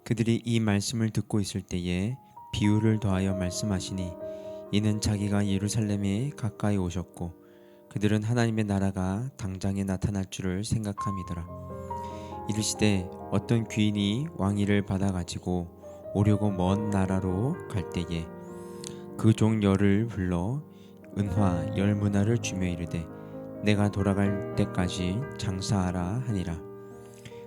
그들이 이 말씀을 듣고 있을 때에 비유를 더하여 말씀하시니 이는 자기가 예루살렘에 가까이 오셨고 그들은 하나님의 나라가 당장에 나타날 줄을 생각함이더라. 이르시되 어떤 귀인이 왕위를 받아 가지고 오려고 먼 나라로 갈 때에 그 종 열을 불러 은화 열 문화를 주며 이르되 내가 돌아갈 때까지 장사하라 하니라.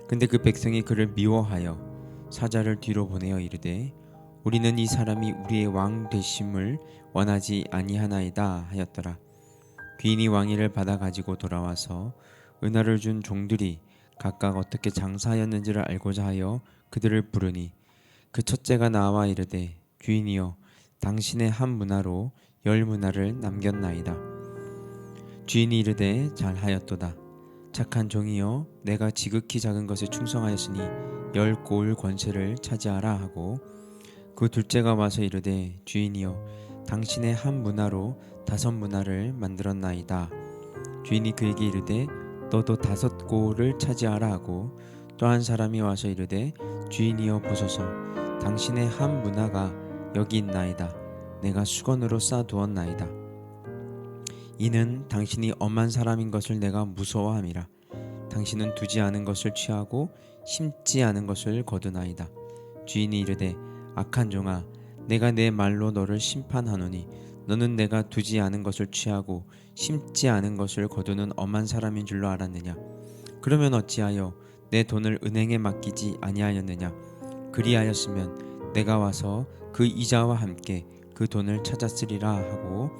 근데 그 백성이 그를 미워하여 사자를 뒤로 보내어 이르되 우리는 이 사람이 우리의 왕 되심을 원하지 아니하나이다 하였더라. 귀인이 왕위를 받아 가지고 돌아와서 은화를 준 종들이 각각 어떻게 장사하였는지를 알고자 하여 그들을 부르니 그 첫째가 나와 이르되 귀인이여 당신의 한 문화로 열 문화를 남겼나이다. 주인이 이르되 잘하였도다. 착한 종이여 내가 지극히 작은 것에 충성하였으니 열 고을 권세를 차지하라 하고 그 둘째가 와서 이르되 주인이여 당신의 한 문화로 다섯 문화를 만들었나이다. 주인이 그에게 이르되 너도 다섯 고을을 차지하라 하고 또 한 사람이 와서 이르되 주인이여 보소서 당신의 한 문화가 여기 있나이다. 내가 수건으로 싸두었나이다. 이는 당신이 엄한 사람인 것을 내가 무서워함이라. 당신은 두지 않은 것을 취하고 심지 않은 것을 거두나이다. 주인이 이르되 악한 종아 내가 내 말로 너를 심판하노니 너는 내가 두지 않은 것을 취하고 심지 않은 것을 거두는 엄한 사람인 줄로 알았느냐. 그러면 어찌하여 내 돈을 은행에 맡기지 아니하였느냐. 그리하였으면 내가 와서 그 이자와 함께 그 돈을 찾았으리라 하고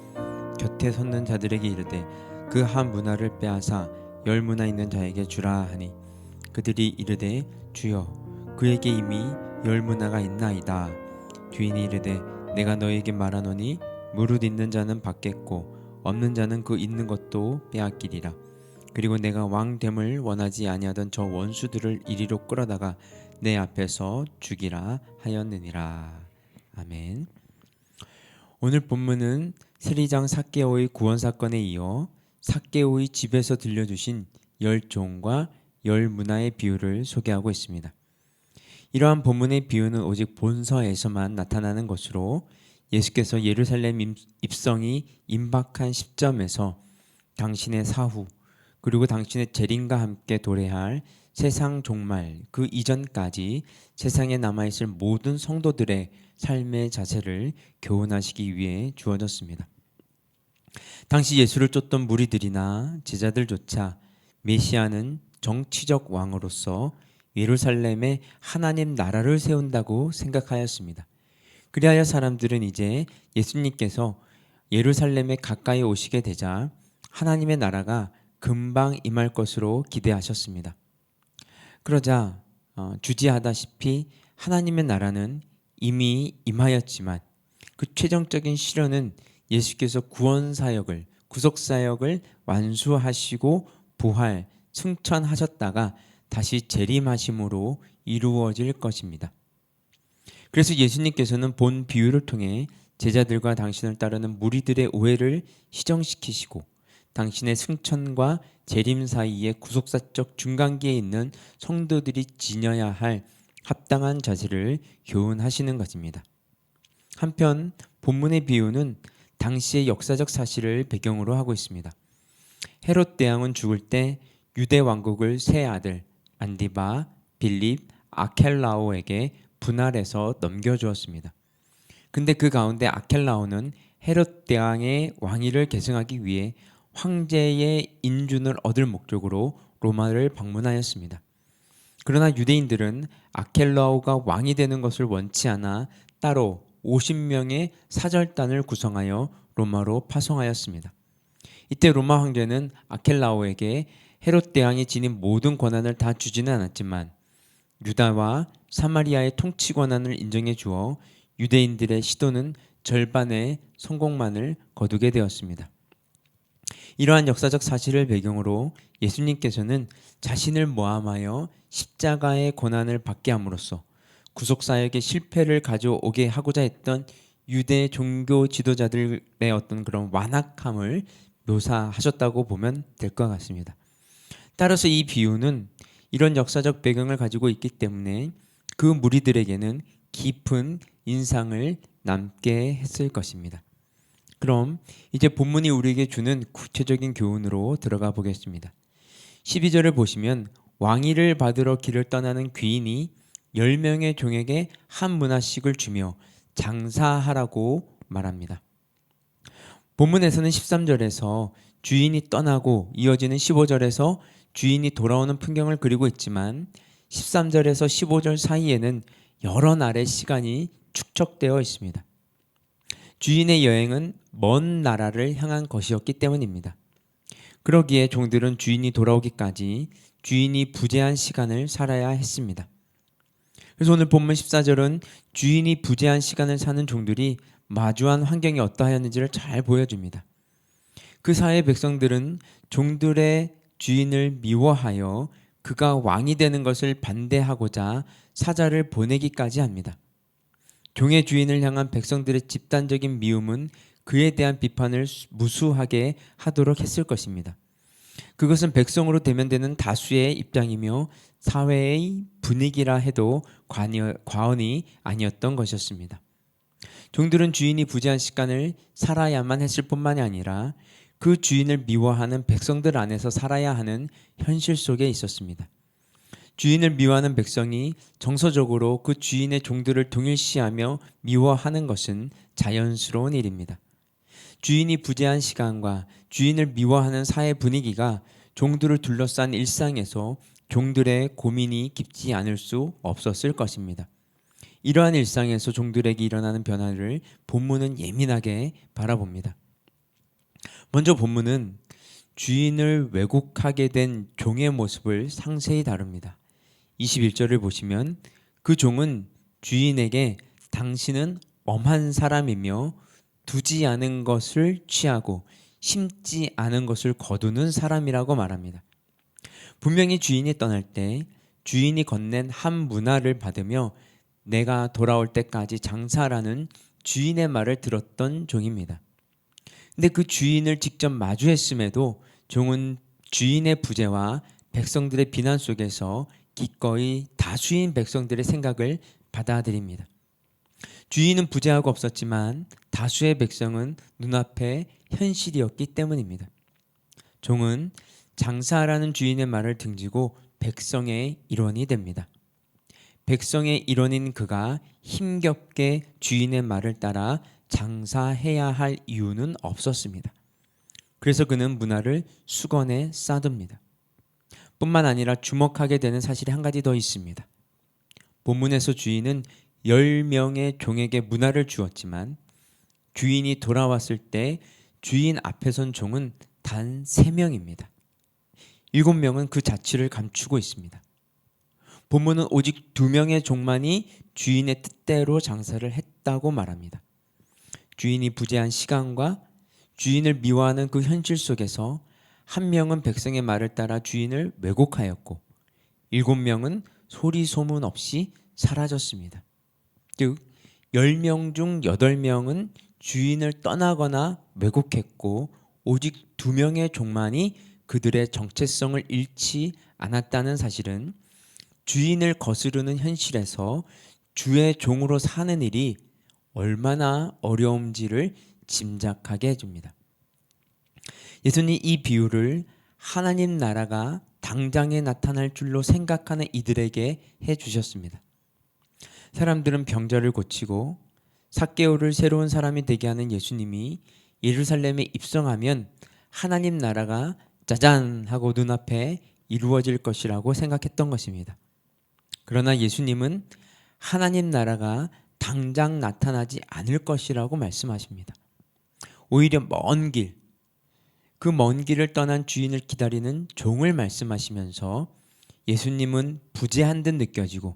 곁에 섰는 자들에게 이르되 그 한 문화를 빼앗아 열 문화 있는 자에게 주라 하니 그들이 이르되 주여 그에게 이미 열 문화가 있나이다. 주인이 이르되 내가 너에게 말하노니 무릇 있는 자는 받겠고 없는 자는 그 있는 것도 빼앗기리라. 그리고 내가 왕됨을 원하지 아니하던 저 원수들을 이리로 끌어다가 내 앞에서 죽이라 하였느니라. 아멘. 오늘 본문은 세리장 삭개오의 구원 사건에 이어 삭개오의 집에서 들려주신 열 종과 열 문화의 비유를 소개하고 있습니다. 이러한 본문의 비유는 오직 본서에서만 나타나는 것으로 예수께서 예루살렘 입성이 임박한 시점에서 당신의 사후 그리고 당신의 재림과 함께 도래할 세상 종말 그 이전까지 세상에 남아있을 모든 성도들의 삶의 자세를 교훈하시기 위해 주어졌습니다. 당시 예수를 쫓던 무리들이나 제자들조차 메시아는 정치적 왕으로서 예루살렘에 하나님 나라를 세운다고 생각하였습니다. 그리하여 사람들은 이제 예수님께서 예루살렘에 가까이 오시게 되자 하나님의 나라가 금방 임할 것으로 기대하셨습니다. 그러자 주지하다시피 하나님의 나라는 이미 임하였지만 그 최종적인 실현은 예수께서 구원사역을 구속사역을 완수하시고 부활, 승천하셨다가 다시 재림하심으로 이루어질 것입니다. 그래서 예수님께서는 본 비유를 통해 제자들과 당신을 따르는 무리들의 오해를 시정시키시고 당신의 승천과 재림 사이의 구속사적 중간기에 있는 성도들이 지녀야 할 합당한 자세를 교훈하시는 것입니다. 한편 본문의 비유는 당시의 역사적 사실을 배경으로 하고 있습니다. 헤롯 대왕은 죽을 때 유대 왕국을 세 아들 안디바, 빌립, 아켈라오에게 분할해서 넘겨주었습니다. 근데 그 가운데 아켈라오는 헤롯 대왕의 왕위를 계승하기 위해 황제의 인준을 얻을 목적으로 로마를 방문하였습니다. 그러나 유대인들은 아켈라오가 왕이 되는 것을 원치 않아 따로 50명의 사절단을 구성하여 로마로 파송하였습니다. 이때 로마 황제는 아켈라오에게 헤롯 대왕이 지닌 모든 권한을 다 주지는 않았지만 유다와 사마리아의 통치 권한을 인정해 주어 유대인들의 시도는 절반의 성공만을 거두게 되었습니다. 이러한 역사적 사실을 배경으로 예수님께서는 자신을 모함하여 십자가의 고난을 받게 함으로써 구속사역의 실패를 가져오게 하고자 했던 유대 종교 지도자들의 어떤 그런 완악함을 묘사하셨다고 보면 될 것 같습니다. 따라서 이 비유는 이런 역사적 배경을 가지고 있기 때문에 그 무리들에게는 깊은 인상을 남게 했을 것입니다. 그럼 이제 본문이 우리에게 주는 구체적인 교훈으로 들어가 보겠습니다. 12절을 보시면 왕위를 받으러 길을 떠나는 귀인이 10명의 종에게 한 문화씩을 주며 장사하라고 말합니다. 본문에서는 13절에서 주인이 떠나고 이어지는 15절에서 주인이 돌아오는 풍경을 그리고 있지만 13절에서 15절 사이에는 여러 날의 시간이 축적되어 있습니다. 주인의 여행은 먼 나라를 향한 것이었기 때문입니다. 그러기에 종들은 주인이 돌아오기까지 주인이 부재한 시간을 살아야 했습니다. 그래서 오늘 본문 14절은 주인이 부재한 시간을 사는 종들이 마주한 환경이 어떠하였는지를 잘 보여줍니다. 그 사회의 백성들은 종들의 주인을 미워하여 그가 왕이 되는 것을 반대하고자 사자를 보내기까지 합니다. 종의 주인을 향한 백성들의 집단적인 미움은 그에 대한 비판을 무수하게 하도록 했을 것입니다. 그것은 백성으로 대면되는 다수의 입장이며 사회의 분위기라 해도 과언이 아니었던 것이었습니다. 종들은 주인이 부재한 시간을 살아야만 했을 뿐만이 아니라 그 주인을 미워하는 백성들 안에서 살아야 하는 현실 속에 있었습니다. 주인을 미워하는 백성이 정서적으로 그 주인의 종들을 동일시하며 미워하는 것은 자연스러운 일입니다. 주인이 부재한 시간과 주인을 미워하는 사회 분위기가 종들을 둘러싼 일상에서 종들의 고민이 깊지 않을 수 없었을 것입니다. 이러한 일상에서 종들에게 일어나는 변화를 본문은 예민하게 바라봅니다. 먼저 본문은 주인을 왜곡하게 된 종의 모습을 상세히 다룹니다. 21절을 보시면 그 종은 주인에게 당신은 엄한 사람이며 두지 않은 것을 취하고 심지 않은 것을 거두는 사람이라고 말합니다. 분명히 주인이 떠날 때 주인이 건넨 한 문화를 받으며 내가 돌아올 때까지 장사라는 주인의 말을 들었던 종입니다. 근데 그 주인을 직접 마주했음에도 종은 주인의 부재와 백성들의 비난 속에서 기꺼이 다수인 백성들의 생각을 받아들입니다. 주인은 부재하고 없었지만 다수의 백성은 눈앞에 현실이었기 때문입니다. 종은 장사하라는 주인의 말을 등지고 백성의 일원이 됩니다. 백성의 일원인 그가 힘겹게 주인의 말을 따라 장사해야 할 이유는 없었습니다. 그래서 그는 문화를 수건에 싸둡니다. 뿐만 아니라 주목하게 되는 사실이 한 가지 더 있습니다. 본문에서 주인은 10명의 종에게 문화를 주었지만 주인이 돌아왔을 때 주인 앞에 선 종은 단 3명입니다. 7명은 그 자취를 감추고 있습니다. 본문은 오직 2명의 종만이 주인의 뜻대로 장사를 했다고 말합니다. 주인이 부재한 시간과 주인을 미워하는 그 현실 속에서 1명은 백성의 말을 따라 주인을 왜곡하였고 7명은 소리 소문 없이 사라졌습니다. 즉 10명 중 8명은 주인을 떠나거나 왜곡했고 오직 2명의 종만이 그들의 정체성을 잃지 않았다는 사실은 주인을 거스르는 현실에서 주의 종으로 사는 일이 얼마나 어려운지를 짐작하게 해줍니다. 예수님이 이 비유를 하나님 나라가 당장에 나타날 줄로 생각하는 이들에게 해주셨습니다. 사람들은 병자를 고치고 삭개오를 새로운 사람이 되게 하는 예수님이 예루살렘에 입성하면 하나님 나라가 짜잔 하고 눈앞에 이루어질 것이라고 생각했던 것입니다. 그러나 예수님은 하나님 나라가 당장 나타나지 않을 것이라고 말씀하십니다. 오히려 먼 길, 그 먼 길을 떠난 주인을 기다리는 종을 말씀하시면서 예수님은 부재한 듯 느껴지고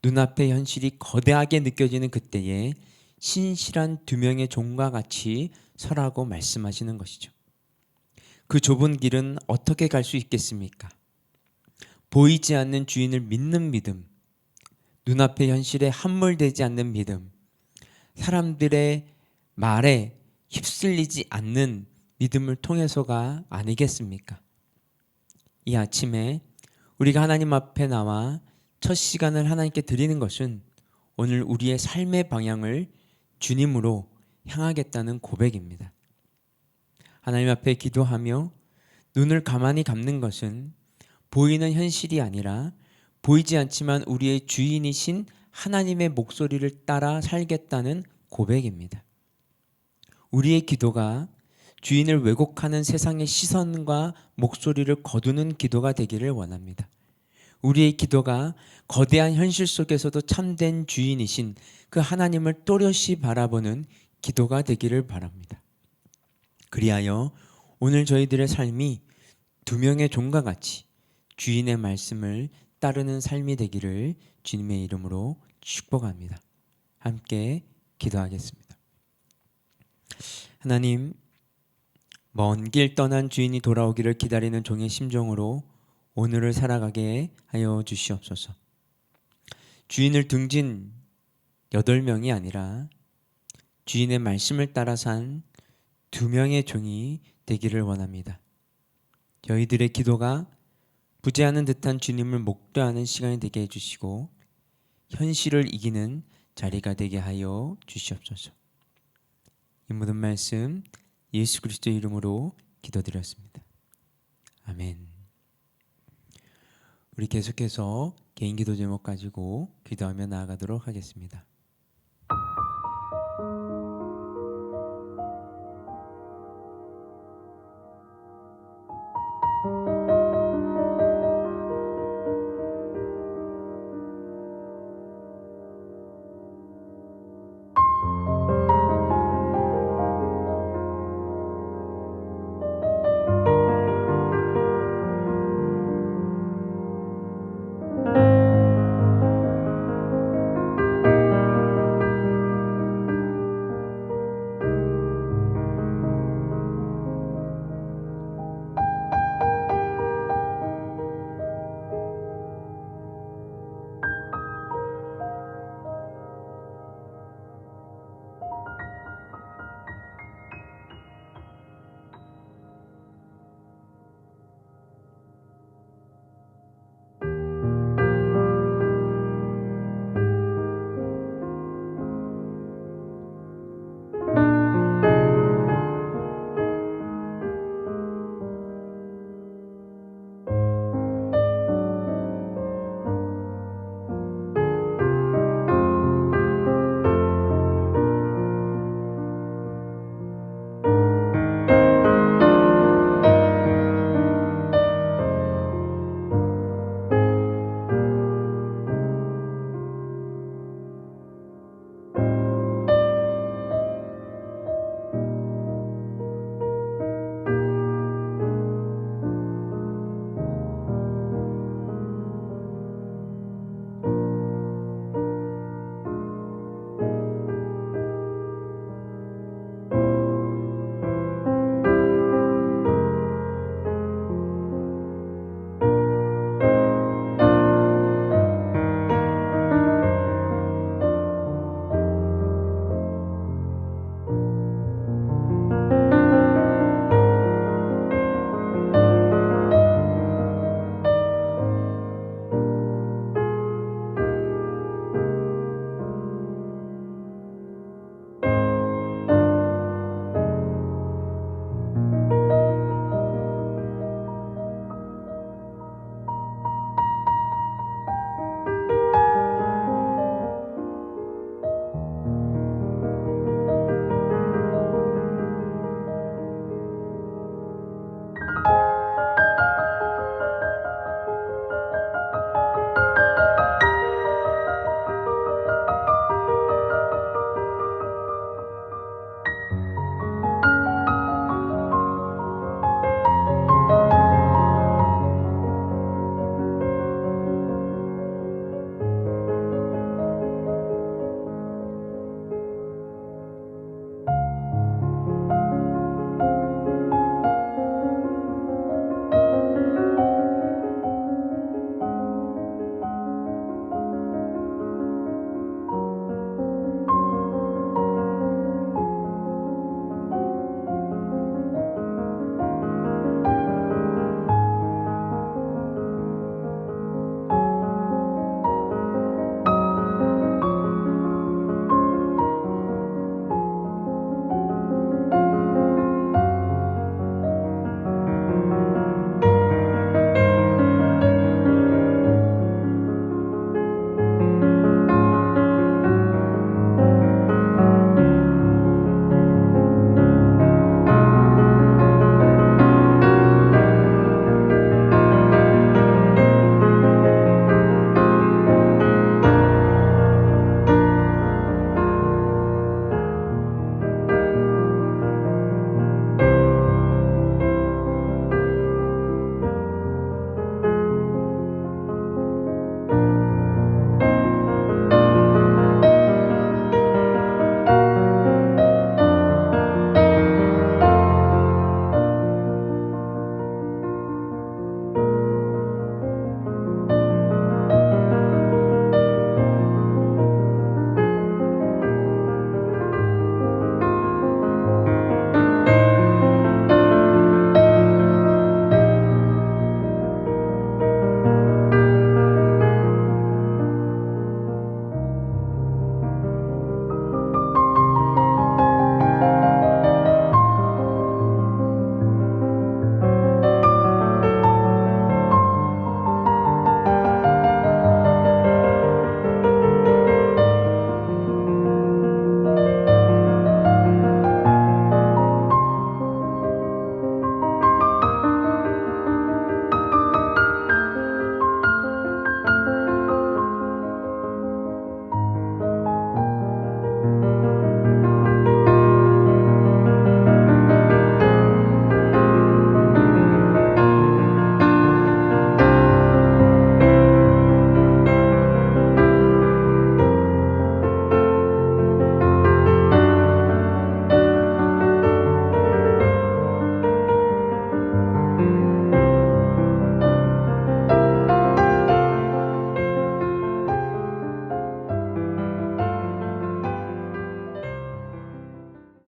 눈앞의 현실이 거대하게 느껴지는 그때에 신실한 2명의 종과 같이 서라고 말씀하시는 것이죠. 그 좁은 길은 어떻게 갈 수 있겠습니까? 보이지 않는 주인을 믿는 믿음, 눈앞의 현실에 함몰되지 않는 믿음, 사람들의 말에 휩쓸리지 않는 믿음을 통해서가 아니겠습니까? 이 아침에 우리가 하나님 앞에 나와 첫 시간을 하나님께 드리는 것은 오늘 우리의 삶의 방향을 주님으로 향하겠다는 고백입니다. 하나님 앞에 기도하며 눈을 가만히 감는 것은 보이는 현실이 아니라 보이지 않지만 우리의 주인이신 하나님의 목소리를 따라 살겠다는 고백입니다. 우리의 기도가 주인을 왜곡하는 세상의 시선과 목소리를 거두는 기도가 되기를 원합니다. 우리의 기도가 거대한 현실 속에서도 참된 주인이신 그 하나님을 또렷이 바라보는 기도가 되기를 바랍니다. 그리하여 오늘 저희들의 삶이 두 명의 종과 같이 주인의 말씀을 따르는 삶이 되기를 주님의 이름으로 축복합니다. 함께 기도하겠습니다. 하나님, 먼 길 떠난 주인이 돌아오기를 기다리는 종의 심정으로 오늘을 살아가게 하여 주시옵소서. 주인을 등진 8명이 아니라 주인의 말씀을 따라 산 2명의 종이 되기를 원합니다. 저희들의 기도가 부재하는 듯한 주님을 목도하는 시간이 되게 해주시고 현실을 이기는 자리가 되게 하여 주시옵소서. 이 모든 말씀 예수 그리스도 이름으로 기도드렸습니다. 아멘. 우리 계속해서 개인 기도 제목 가지고 기도하며 나아가도록 하겠습니다.